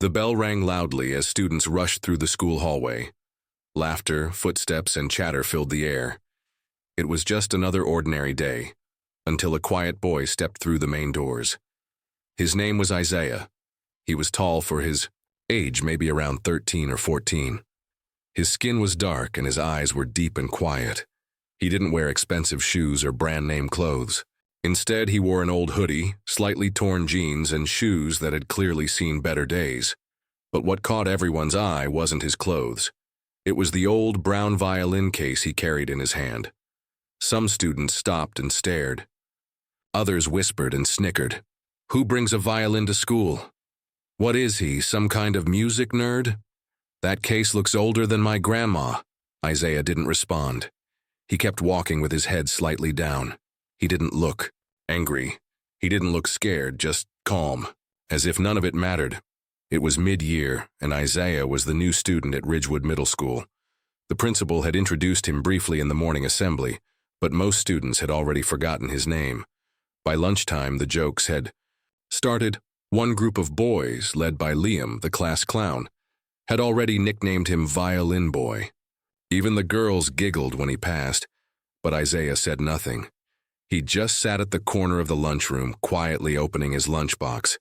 The bell rang loudly as students rushed through the school hallway. Laughter, footsteps, and chatter filled the air. It was just another ordinary day, until a quiet boy stepped through the main doors. His name was Isaiah. He was tall for his age, maybe around 13 or 14. His skin was dark and his eyes were deep and quiet. He didn't wear expensive shoes or brand-name clothes. Instead, he wore an old hoodie, slightly torn jeans, and shoes that had clearly seen better days. But what caught everyone's eye wasn't his clothes. It was the old brown violin case he carried in his hand. Some students stopped and stared. Others whispered and snickered. "Who brings a violin to school? What is he, some kind of music nerd? That case looks older than my grandma." Isaiah didn't respond. He kept walking with his head slightly down. He didn't look angry. He didn't look scared, just calm, as if none of it mattered. It was mid-year, and Isaiah was the new student at Ridgewood Middle School. The principal had introduced him briefly in the morning assembly, but most students had already forgotten his name. By lunchtime, the jokes had started. One group of boys, led by Liam, the class clown, had already nicknamed him Violin Boy. Even the girls giggled when he passed, but Isaiah said nothing. He just sat at the corner of the lunchroom, quietly opening his lunchbox.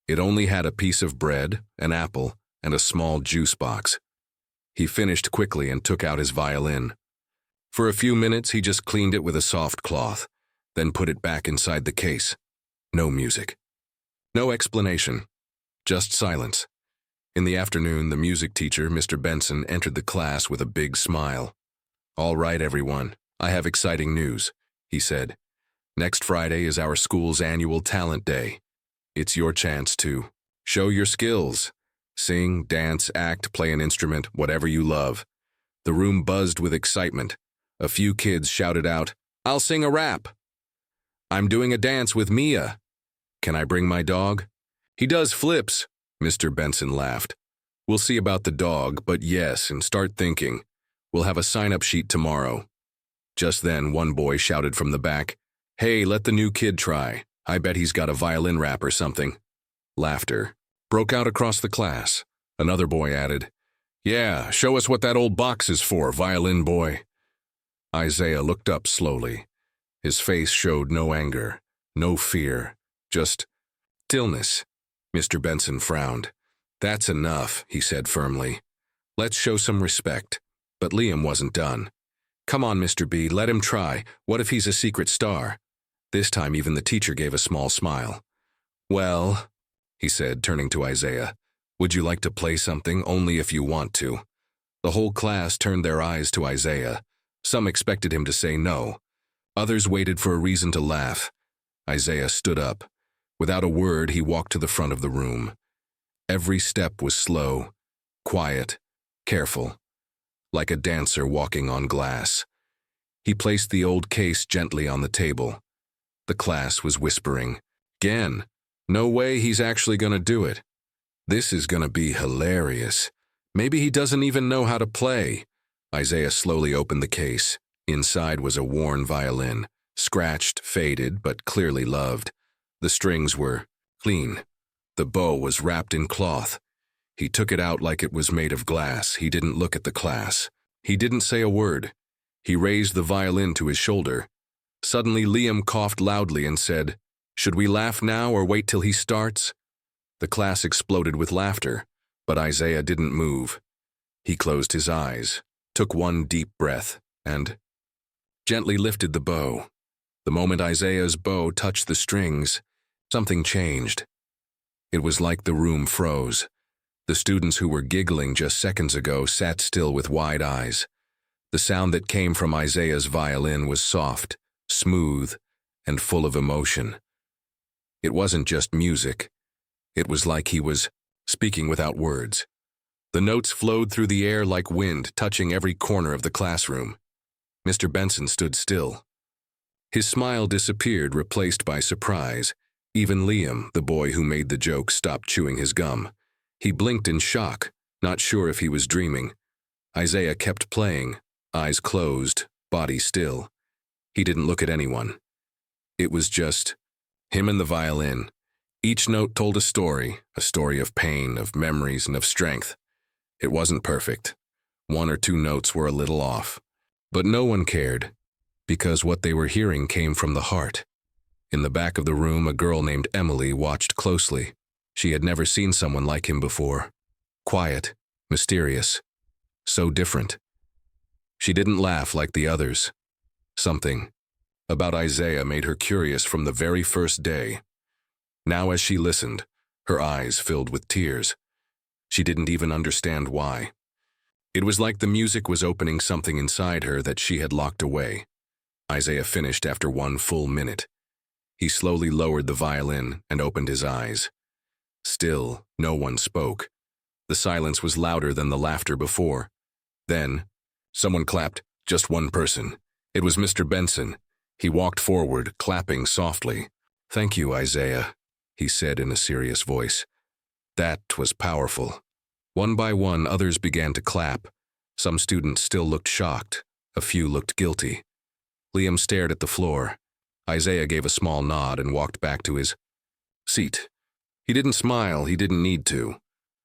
It only had a piece of bread, an apple, and a small juice box. He finished quickly and took out his violin. For a few minutes, he just cleaned it with a soft cloth, then put it back inside the case. No music. No explanation. Just silence. In the afternoon, the music teacher, Mr. Benson, entered the class with a big smile. "All right, everyone, I have exciting news," he said. "Next Friday is our school's annual talent day. It's your chance to show your skills. Sing, dance, act, play an instrument, whatever you love." The room buzzed with excitement. A few kids shouted out, "I'll sing a rap." "I'm doing a dance with Mia." "Can I bring my dog?" "He does flips," Mr. Benson laughed. "We'll see about the dog, but yes, and start thinking. We'll have a sign-up sheet tomorrow." Just then, one boy shouted from the back, "Hey, let the new kid try. I bet he's got a violin rap or something." Laughter broke out across the class. Another boy added, "Yeah, show us what that old box is for, Violin Boy." Isaiah looked up slowly. His face showed no anger, no fear, just stillness. Mr. Benson frowned. "That's enough," he said firmly. "Let's show some respect." But Liam wasn't done. "Come on, Mr. B, let him try. What if he's a secret star?" This time even the teacher gave a small smile. "Well," he said, turning to Isaiah, "would you like to play something? Only if you want to." The whole class turned their eyes to Isaiah. Some expected him to say no. Others waited for a reason to laugh. Isaiah stood up. Without a word, he walked to the front of the room. Every step was slow, quiet, careful, like a dancer walking on glass. He placed the old case gently on the table. The class was whispering, "Again, no way he's actually gonna do it. This is gonna be hilarious. Maybe he doesn't even know how to play." Isaiah slowly opened the case. Inside was a worn violin, scratched, faded, but clearly loved. The strings were clean. The bow was wrapped in cloth. He took it out like it was made of glass. He didn't look at the class. He didn't say a word. He raised the violin to his shoulder. Suddenly, Liam coughed loudly and said, "Should we laugh now or wait till he starts?" The class exploded with laughter, but Isaiah didn't move. He closed his eyes, took one deep breath, and gently lifted the bow. The moment Isaiah's bow touched the strings, something changed. It was like the room froze. The students who were giggling just seconds ago sat still with wide eyes. The sound that came from Isaiah's violin was soft, smooth, and full of emotion. It wasn't just music. It was like he was speaking without words. The notes flowed through the air like wind, touching every corner of the classroom. Mr. Benson stood still. His smile disappeared, replaced by surprise. Even Liam, the boy who made the joke, stopped chewing his gum. He blinked in shock, not sure if he was dreaming. Isaiah kept playing, eyes closed, body still. He didn't look at anyone. It was just him and the violin, Each note told a story of pain, of memories, and of strength. It wasn't perfect. One or two notes were a little off. But no one cared, because what they were hearing came from the heart. In the back of the room, a girl named Emily watched closely. She had never seen someone like him before. Quiet, mysterious, so different. She didn't laugh like the others. Something about Isaiah made her curious from the very first day. Now as she listened, her eyes filled with tears. She didn't even understand why. It was like the music was opening something inside her that she had locked away. Isaiah finished after 1 full minute. He slowly lowered the violin and opened his eyes. Still, no one spoke. The silence was louder than the laughter before. Then, someone clapped, just one person. It was Mr. Benson. He walked forward, clapping softly. "Thank you, Isaiah," he said in a serious voice. That was powerful. One by one, others began to clap. Some students still looked shocked. A few looked guilty. Liam stared at the floor. Isaiah gave a small nod and walked back to his seat. He didn't smile, he didn't need to.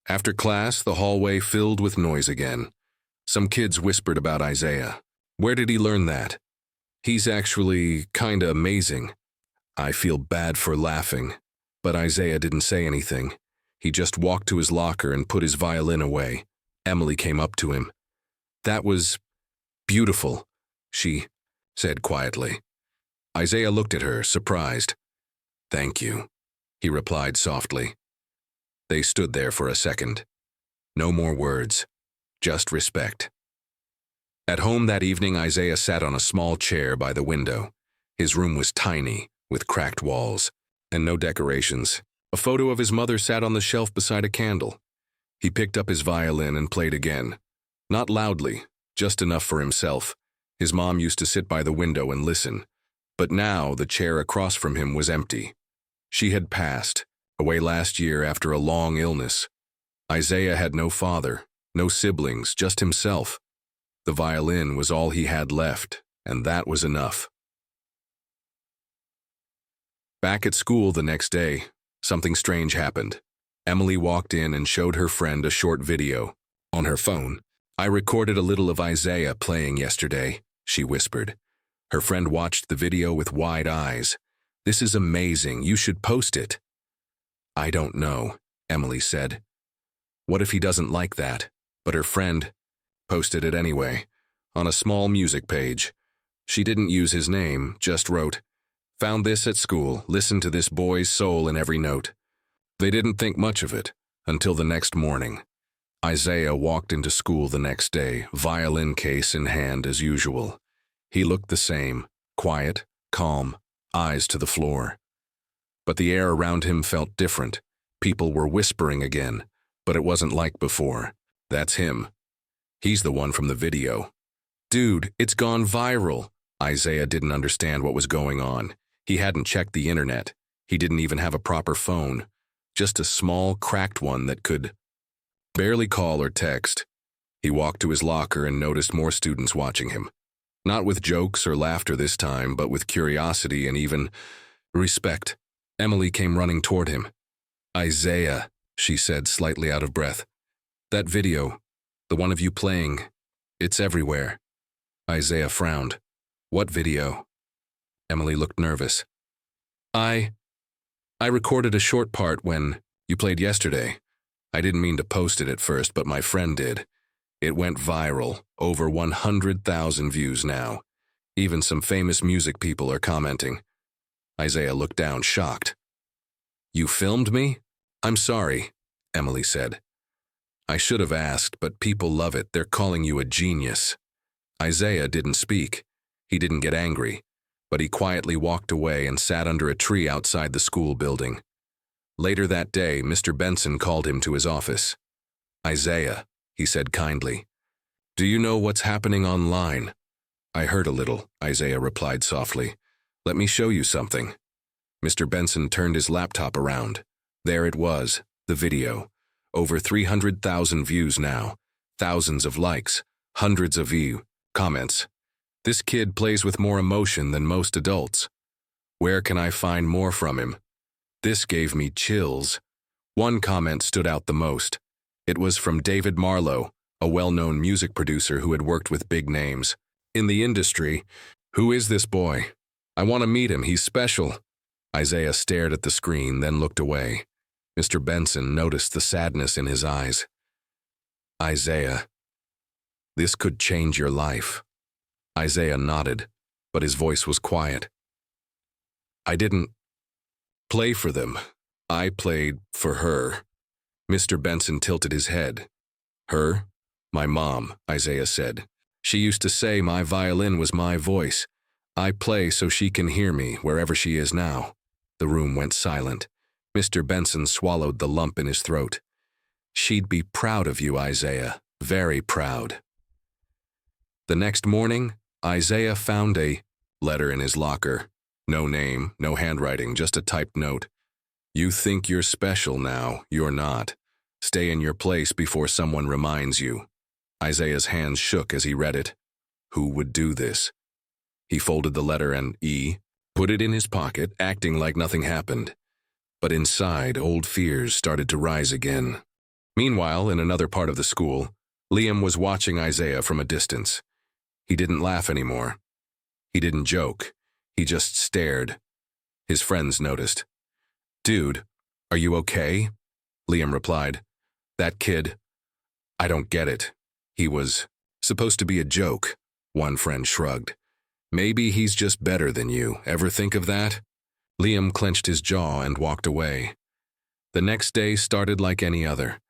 After class, the hallway filled with noise again. Some kids whispered about Isaiah. Where did he learn that? He's actually kinda amazing. I feel bad for laughing. But Isaiah didn't say anything. He just walked to his locker and put his violin away. Emily came up to him. "That was beautiful," she said quietly. Isaiah looked at her, surprised. "Thank you," he replied softly. They stood there for a second. No more words, just respect. At home that evening, Isaiah sat on a small chair by the window. His room was tiny, with cracked walls, and no decorations. A photo of his mother sat on the shelf beside a candle. He picked up his violin and played again. Not loudly, just enough for himself. His mom used to sit by the window and listen. But now the chair across from him was empty. She had passed, away last year after a long illness. Isaiah had no father, no siblings, just himself. The violin was all he had left, and that was enough. Back at school the next day, something strange happened. Emily walked in and showed her friend a short video. On her phone, "I recorded a little of Isaiah playing yesterday," she whispered. Her friend watched the video with wide eyes. "This is amazing, you should post it." "I don't know," Emily said. What if he doesn't like that? But her friend posted it anyway, on a small music page. She didn't use his name, just wrote, "Found this at school, listen to this boy's soul in every note." They didn't think much of it, until the next morning. Isaiah walked into school the next day, violin case in hand as usual. He looked the same, quiet, calm, eyes to the floor. But the air around him felt different. People were whispering again, but it wasn't like before. That's him. He's the one from the video. "Dude, it's gone viral." Isaiah didn't understand what was going on. He hadn't checked the internet. He didn't even have a proper phone. Just a small, cracked one that could barely call or text. He walked to his locker and noticed more students watching him. Not with jokes or laughter this time, but with curiosity and even respect. Emily came running toward him. "Isaiah," she said, slightly out of breath. "That video, the one of you playing, it's everywhere." Isaiah frowned. "What video?" Emily looked nervous. I recorded a short part when you played yesterday. I didn't mean to post it at first, but my friend did. It went viral, over 100,000 views now. Even some famous music people are commenting." Isaiah looked down, shocked. "You filmed me? I'm sorry," Emily said. "I should have asked, but people love it. They're calling you a genius." Isaiah didn't speak. He didn't get angry, but he quietly walked away and sat under a tree outside the school building. Later that day, Mr. Benson called him to his office. "Isaiah," he said kindly, "do you know what's happening online?" "I heard a little," Isaiah replied softly. "Let me show you something." Mr. Benson turned his laptop around. There it was, the video. Over 300,000 views now, thousands of likes, hundreds of comments. "This kid plays with more emotion than most adults. Where can I find more from him?" This gave me chills. One comment stood out the most. It was from David Marlowe, a well-known music producer who had worked with big names in the industry. "Who is this boy? I want to meet him, he's special." Isaiah stared at the screen, then looked away. Mr. Benson noticed the sadness in his eyes. "Isaiah, this could change your life." Isaiah nodded, but his voice was quiet. "I didn't play for them. I played for her." Mr. Benson tilted his head. "Her? My mom," Isaiah said. "She used to say my violin was my voice. I play so she can hear me wherever she is now." The room went silent. Mr. Benson swallowed the lump in his throat. "She'd be proud of you, Isaiah. Very proud." The next morning, Isaiah found a letter in his locker. No name, no handwriting, just a typed note. "You think you're special now, you're not. Stay in your place before someone reminds you." Isaiah's hands shook as he read it. Who would do this? He folded the letter and put it in his pocket, acting like nothing happened. But inside, old fears started to rise again. Meanwhile, in another part of the school, Liam was watching Isaiah from a distance. He didn't laugh anymore. He didn't joke. He just stared. His friends noticed. "Dude, are you okay?" Liam replied. "That kid, I don't get it. He was supposed to be a joke." One friend shrugged. "Maybe he's just better than you. Ever think of that?" Liam clenched his jaw and walked away. The next day started like any other.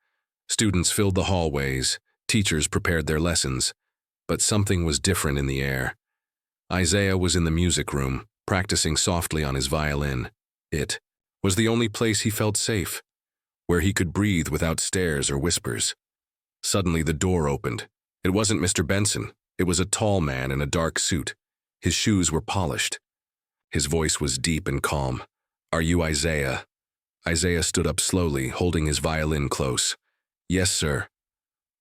Students filled the hallways, teachers prepared their lessons, but something was different in the air. Isaiah was in the music room, practicing softly on his violin. It was the only place he felt safe, where he could breathe without stares or whispers. Suddenly the door opened. It wasn't Mr. Benson. It was a tall man in a dark suit. His shoes were polished. His voice was deep and calm. "Are you Isaiah?" Isaiah stood up slowly, holding his violin close. "Yes, sir."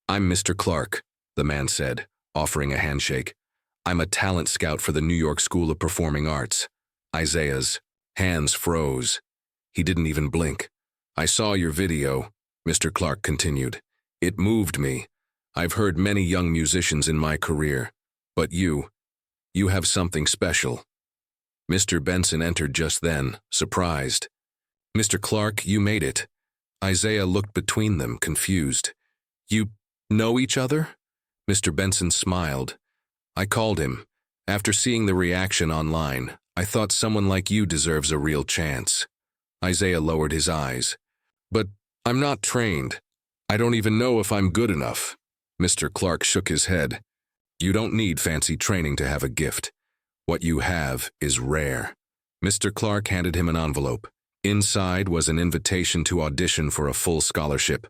"I'm Mr. Clark," the man said, offering a handshake. "I'm a talent scout for the New York School of Performing Arts." Isaiah's hands froze. He didn't even blink. "I saw your video," Mr. Clark continued. "It moved me. I've heard many young musicians in my career, but you have something special." Mr. Benson entered just then, surprised. "Mr. Clark, you made it." Isaiah looked between them, confused. "You know each other?" Mr. Benson smiled. "I called him. After seeing the reaction online, I thought someone like you deserves a real chance." Isaiah lowered his eyes. "But I'm not trained. I don't even know if I'm good enough." Mr. Clark shook his head. "You don't need fancy training to have a gift. What you have is rare." Mr. Clark handed him an envelope. Inside was an invitation to audition for a full scholarship.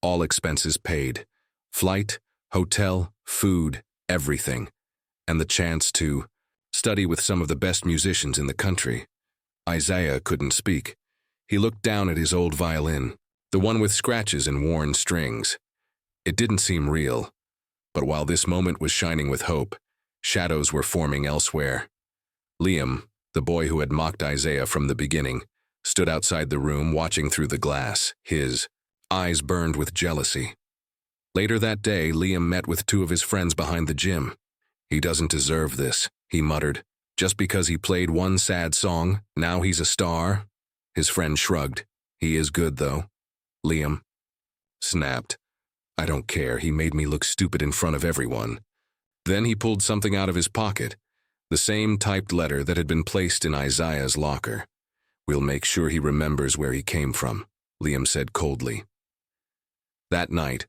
All expenses paid. Flight, hotel, food, everything. And the chance to study with some of the best musicians in the country. Isaiah couldn't speak. He looked down at his old violin, the one with scratches and worn strings. It didn't seem real. But while this moment was shining with hope, shadows were forming elsewhere. Liam, the boy who had mocked Isaiah from the beginning, stood outside the room watching through the glass. His eyes burned with jealousy. Later that day, Liam met with two of his friends behind the gym. "He doesn't deserve this," he muttered. "Just because he played one sad song, now he's a star?" His friend shrugged. "He is good, though." Liam snapped. "I don't care, he made me look stupid in front of everyone." Then he pulled something out of his pocket, the same typed letter that had been placed in Isaiah's locker. "We'll make sure he remembers where he came from," Liam said coldly. That night,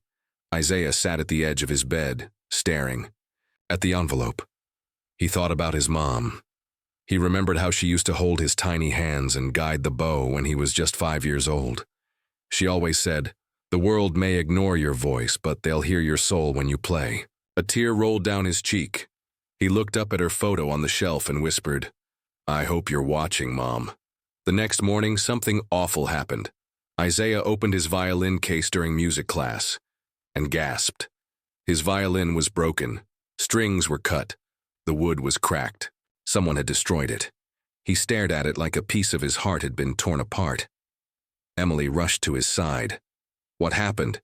Isaiah sat at the edge of his bed, staring at the envelope. He thought about his mom. He remembered how she used to hold his tiny hands and guide the bow when he was just 5 years old. She always said, "The world may ignore your voice, but they'll hear your soul when you play." A tear rolled down his cheek. He looked up at her photo on the shelf and whispered, "I hope you're watching, Mom." The next morning, something awful happened. Isaiah opened his violin case during music class and gasped. His violin was broken. Strings were cut. The wood was cracked. Someone had destroyed it. He stared at it like a piece of his heart had been torn apart. Emily rushed to his side. "What happened?"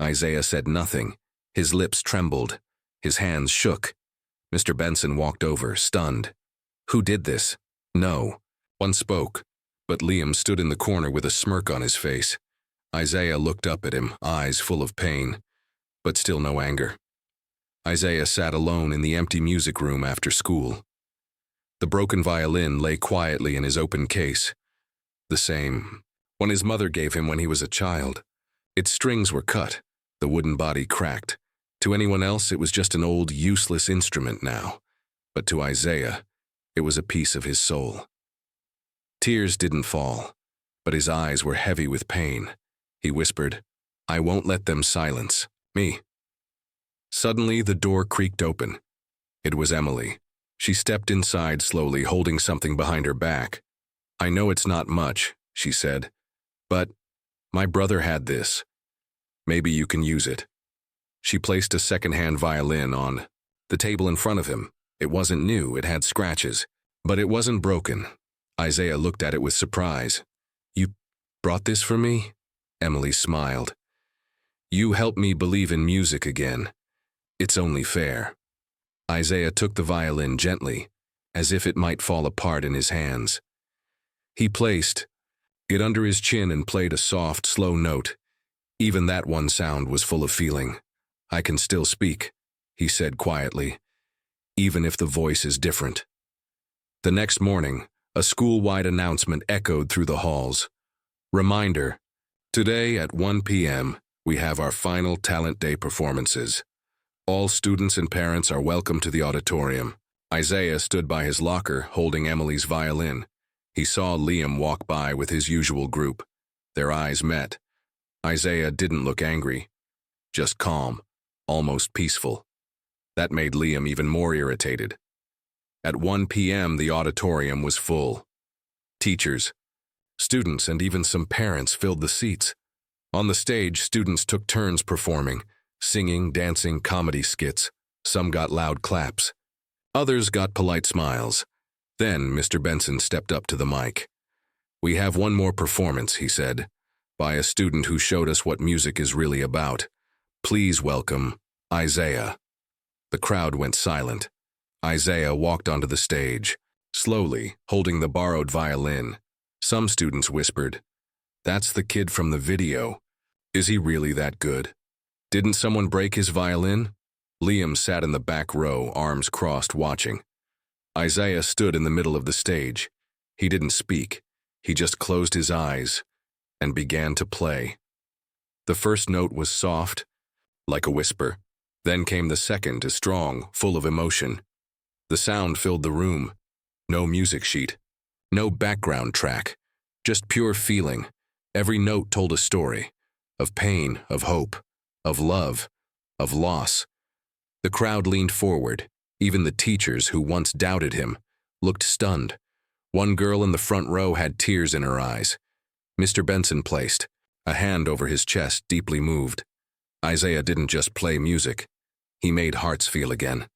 Isaiah said nothing. His lips trembled. His hands shook. Mr. Benson walked over, stunned. "Who did this?" "No one spoke, but Liam stood in the corner with a smirk on his face. Isaiah looked up at him, eyes full of pain, but still no anger. Isaiah sat alone in the empty music room after school. The broken violin lay quietly in his open case, the same one his mother gave him when he was a child. Its strings were cut, the wooden body cracked. To anyone else, it was just an old, useless instrument now, but to Isaiah, it was a piece of his soul. Tears didn't fall, but his eyes were heavy with pain. He whispered, "I won't let them silence me." Suddenly, the door creaked open. It was Emily. She stepped inside slowly, holding something behind her back. "I know it's not much," she said, "but my brother had this. Maybe you can use it." She placed a second-hand violin on the table in front of him. It wasn't new, it had scratches, but it wasn't broken. Isaiah looked at it with surprise. "You brought this for me?" Emily smiled. "You helped me believe in music again. It's only fair." Isaiah took the violin gently, as if it might fall apart in his hands. He placed it under his chin and played a soft, slow note. Even that one sound was full of feeling. "I can still speak," he said quietly, "even if the voice is different." The next morning, a school-wide announcement echoed through the halls. "Reminder, today at 1 p.m., we have our final Talent Day performances. All students and parents are welcome to the auditorium." Isaiah stood by his locker, holding Emily's violin. He saw Liam walk by with his usual group. Their eyes met. Isaiah didn't look angry, just calm, almost peaceful. That made Liam even more irritated. At 1 p.m., the auditorium was full. Teachers, students, and even some parents filled the seats. On the stage, students took turns performing, singing, dancing, comedy skits. Some got loud claps. Others got polite smiles. Then Mr. Benson stepped up to the mic. "We have one more performance," he said, "by a student who showed us what music is really about. Please welcome Isaiah." The crowd went silent. Isaiah walked onto the stage, slowly, holding the borrowed violin. Some students whispered, "That's the kid from the video. Is he really that good? Didn't someone break his violin?" Liam sat in the back row, arms crossed, watching. Isaiah stood in the middle of the stage. He didn't speak. He just closed his eyes and began to play. The first note was soft, like a whisper. Then came the second, strong, full of emotion. The sound filled the room. No music sheet, no background track, just pure feeling. Every note told a story, of pain, of hope, of love, of loss. The crowd leaned forward. Even the teachers, who once doubted him, looked stunned. One girl in the front row had tears in her eyes. Mr. Benson placed a hand over his chest, deeply moved. Isaiah didn't just play music. He made hearts feel again.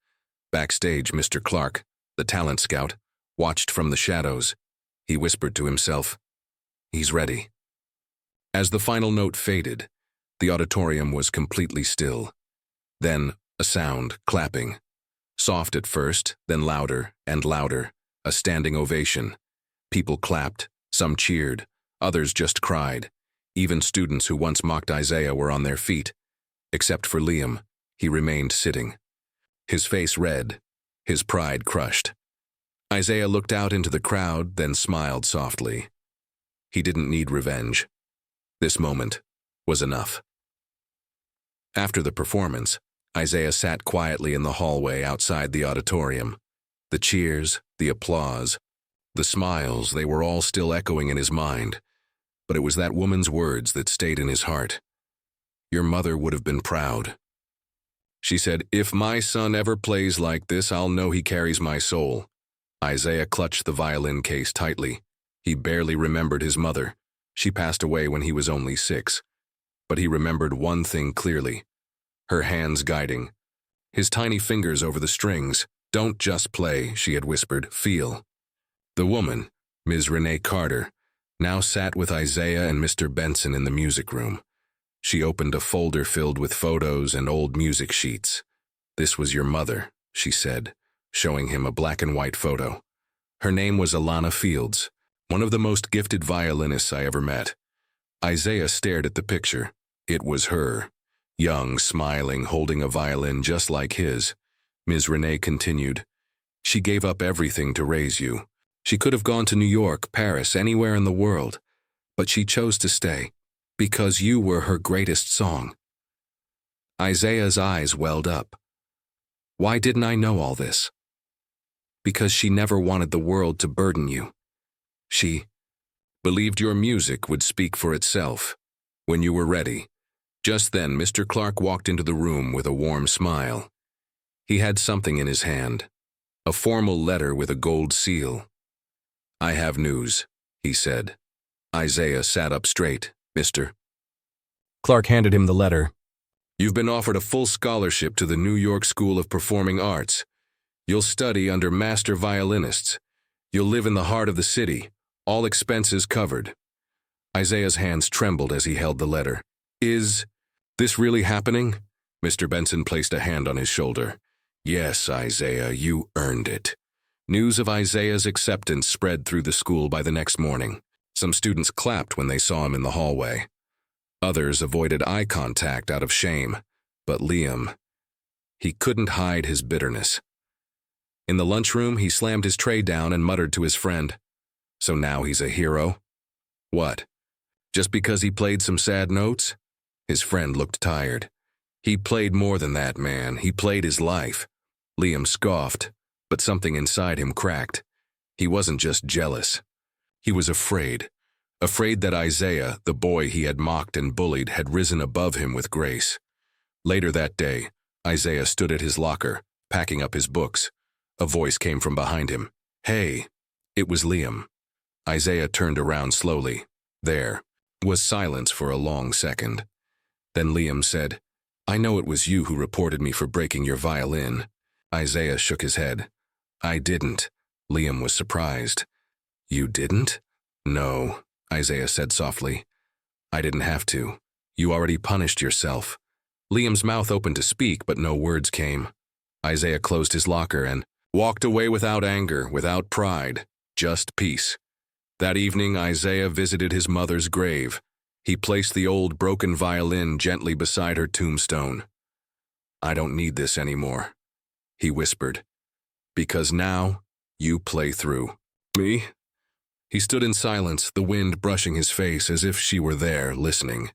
Backstage, Mr. Clark, the talent scout, watched from the shadows. He whispered to himself, "He's ready." As the final note faded, the auditorium was completely still. Then a sound, clapping. Soft at first, then louder and louder. A standing ovation. People clapped, some cheered, others just cried. Even students who once mocked Isaiah were on their feet. Except for Liam, he remained sitting. His face red, his pride crushed. Isaiah looked out into the crowd, then smiled softly. He didn't need revenge. This moment was enough. After the performance, Isaiah sat quietly in the hallway outside the auditorium. The cheers, the applause, the smiles, they were all still echoing in his mind. But it was that woman's words that stayed in his heart. "Your mother would have been proud." She said, "If my son ever plays like this, I'll know he carries my soul." Isaiah clutched the violin case tightly. He barely remembered his mother. She passed away when he was only 6. But he remembered one thing clearly. Her hands guiding. His tiny fingers over the strings. "Don't just play," she had whispered. "Feel." The woman, Ms. Renee Carter, now sat with Isaiah and Mr. Benson in the music room. She opened a folder filled with photos and old music sheets. "This was your mother," she said, showing him a black and white photo. Her name was Alana Fields, one of the most gifted violinists I ever met. Isaiah stared at the picture. It was her, young, smiling, holding a violin just like his. Ms. Renee continued, "She gave up everything to raise you. She could have gone to New York, Paris, anywhere in the world, but she chose to stay, because you were her greatest song." Isaiah's eyes welled up. Why didn't I know all this? Because she never wanted the world to burden you. She believed your music would speak for itself when you were ready. Just then, Mr. Clark walked into the room with a warm smile. He had something in his hand, a formal letter with a gold seal. "I have news," he said. Isaiah sat up straight. "Mr." Clark handed him the letter. "You've been offered a full scholarship to the New York School of Performing Arts. You'll study under master violinists. You'll live in the heart of the city, all expenses covered." Isaiah's hands trembled as he held the letter. "Is this really happening?" Mr. Benson placed a hand on his shoulder. "Yes, Isaiah, you earned it." News of Isaiah's acceptance spread through the school by the next morning. Some students clapped when they saw him in the hallway. Others avoided eye contact out of shame, but Liam, he couldn't hide his bitterness. In the lunchroom, he slammed his tray down and muttered to his friend, "So now he's a hero? What? Just because he played some sad notes?" His friend looked tired. "He played more than that, man. He played his life." Liam scoffed, but something inside him cracked. He wasn't just jealous. He was afraid. Afraid that Isaiah, the boy he had mocked and bullied, had risen above him with grace. Later that day, Isaiah stood at his locker, packing up his books. A voice came from behind him. "Hey." It was Liam. Isaiah turned around slowly. There was silence for a long second. Then Liam said, "I know it was you who reported me for breaking your violin." Isaiah shook his head. "I didn't." Liam was surprised. "You didn't?" "No," Isaiah said softly. "I didn't have to. You already punished yourself." Liam's mouth opened to speak, but no words came. Isaiah closed his locker and walked away without anger, without pride, just peace. That evening, Isaiah visited his mother's grave. He placed the old broken violin gently beside her tombstone. "I don't need this anymore," he whispered, "because now you play through me." He stood in silence, the wind brushing his face as if she were there, listening.